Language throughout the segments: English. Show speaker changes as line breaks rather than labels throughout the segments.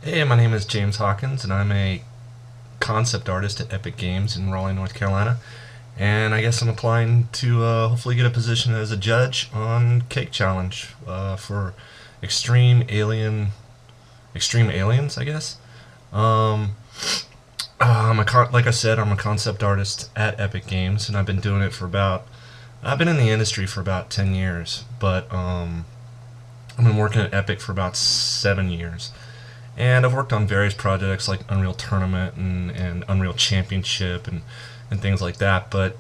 Hey, my name is James Hawkins, and I'm a concept artist at Epic Games in Raleigh, North Carolina. And I guess I'm applying to hopefully get a position as a judge on Cake Challenge for extreme alien, extreme aliens, I guess. Um, like I said, I'm a concept artist at Epic Games, and I've been doing it for about. I've been in the industry for about 10 years, but I've been working at Epic for about 7 years. And I've worked on various projects like Unreal Tournament and Unreal Championship and things like that. But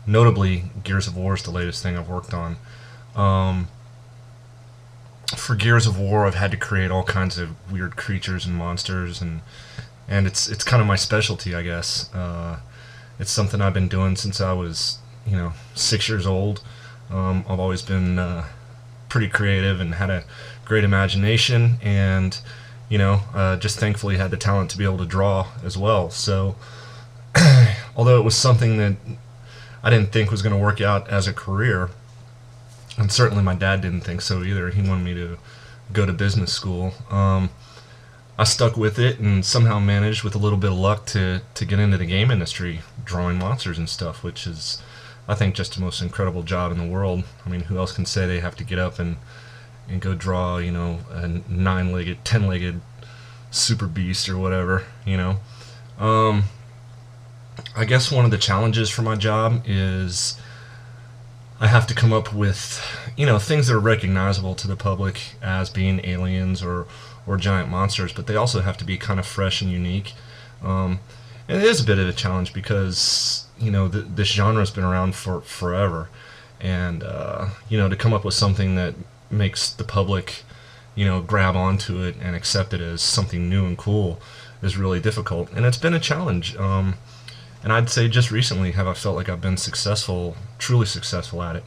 notably, Gears of War is the latest thing I've worked on. Um, for Gears of War, I've had to create all kinds of weird creatures and monsters, and it's kind of my specialty, I guess. It's something I've been doing since I was 6 years old. I've always been pretty creative and had a great imagination, and just thankfully had the talent to be able to draw as well. So, although it was something that I didn't think was going to work out as a career, and certainly my dad didn't think so either. He wanted me to go to business school. I stuck with it and somehow managed, with a little bit of luck, to get into the game industry, drawing monsters and stuff, which is, I think, just the most incredible job in the world. I mean, who else can say they have to get up and go draw, a nine-legged, ten-legged super beast or whatever. Um, I guess one of the challenges for my job is I have to come up with, things that are recognizable to the public as being aliens or giant monsters, but they also have to be kind of fresh and unique. And it is a bit of a challenge because, this genre's been around for forever. And, to come up with something that makes the public, grab onto it and accept it as something new and cool is really difficult. And it's been a challenge. And I'd say just recently have I felt like I've been successful, truly successful at it.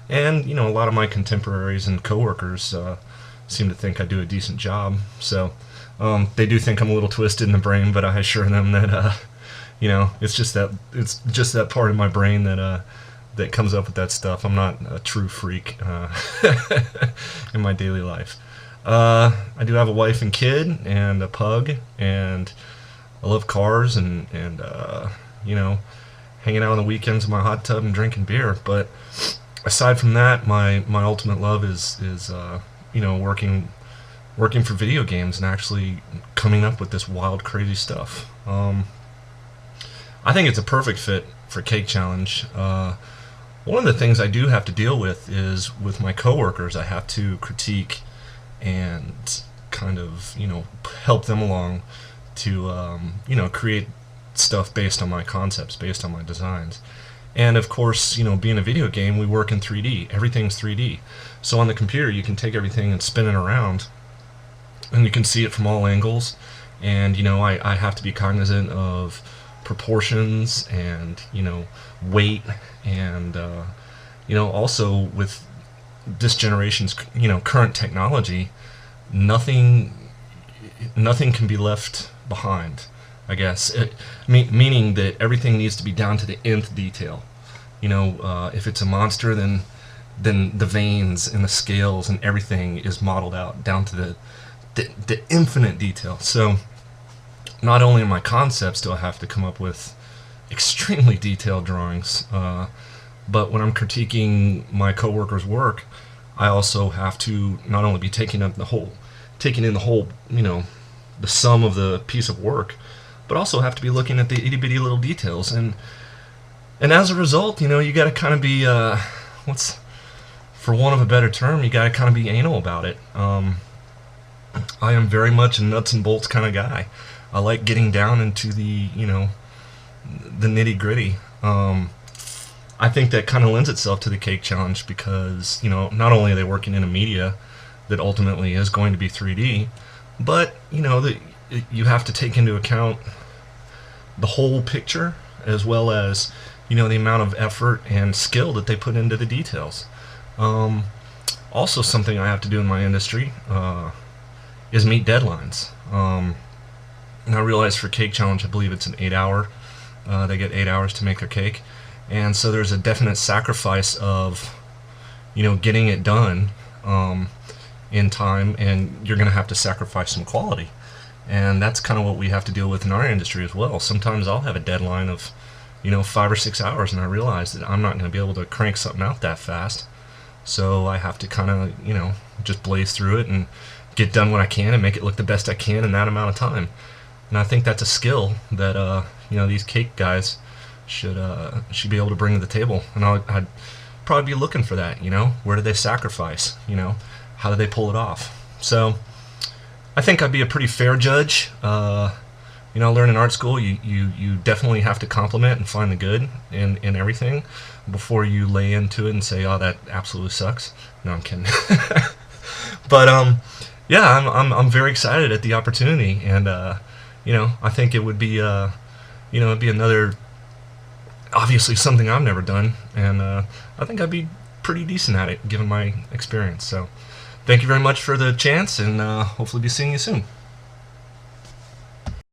And, a lot of my contemporaries and coworkers seem to think I do a decent job. So they do think I'm a little twisted in the brain, but I assure them that, it's just that part of my brain that comes up with that stuff. I'm not a true freak in my daily life. I do have a wife and kid and a pug, and I love cars and hanging out on the weekends in my hot tub and drinking beer. But aside from that, my ultimate love is working for video games and actually coming up with this wild, crazy stuff. I think it's a perfect fit for Cake Challenge. One of the things I do have to deal with is with my coworkers. I have to critique and kind of help them along to create stuff based on my concepts, based on my designs. And of course, being a video game, we work in 3D. Everything's 3D. So on the computer, you can take everything and spin it around, and you can see it from all angles. And I have to be cognizant of proportions and weight, and also with this generation's current technology, nothing can be left behind, I guess. Meaning that everything needs to be down to the nth detail. If it's a monster, then the veins and the scales and everything is modeled out down to the infinite detail. So not only in my concepts do I have to come up with extremely detailed drawings, but when I'm critiquing my coworkers' work, I also have to not only be taking in the whole, the sum of the piece of work, but also have to be looking at the itty bitty little details. And as a result, you got to kind of be, for want of a better term, you got to kind of be anal about it. I am very much a nuts and bolts kind of guy. I like getting down into the nitty gritty. I think that kind of lends itself to the Cake Challenge because not only are they working in a media that ultimately is going to be 3D, but you have to take into account the whole picture, as well as the amount of effort and skill that they put into the details. Also, something I have to do in my industry is meet deadlines. And I realize for Cake Challenge, I believe it's an 8-hour. They get 8 hours to make their cake, and so there's a definite sacrifice of getting it done. in time, and you're going to have to sacrifice some quality. And that's kind of what we have to deal with in our industry as well. Sometimes I'll have a deadline of 5 or 6 hours, and I realize that I'm not going to be able to crank something out that fast. So I have to kind of, just blaze through it and get done what I can and make it look the best I can in that amount of time. And I think that's a skill that these cake guys should be able to bring to the table. And I'd probably be looking for that. Where do they sacrifice? How do they pull it off? So I think I'd be a pretty fair judge. Learning art school, you definitely have to compliment and find the good in everything before you lay into it and say, "Oh, that absolutely sucks." No, I'm kidding. But yeah, I'm very excited at the opportunity, and I think it would be it'd be another, obviously something I've never done, and I think I'd be pretty decent at it given my experience. So thank you very much for the chance, and hopefully be seeing you soon.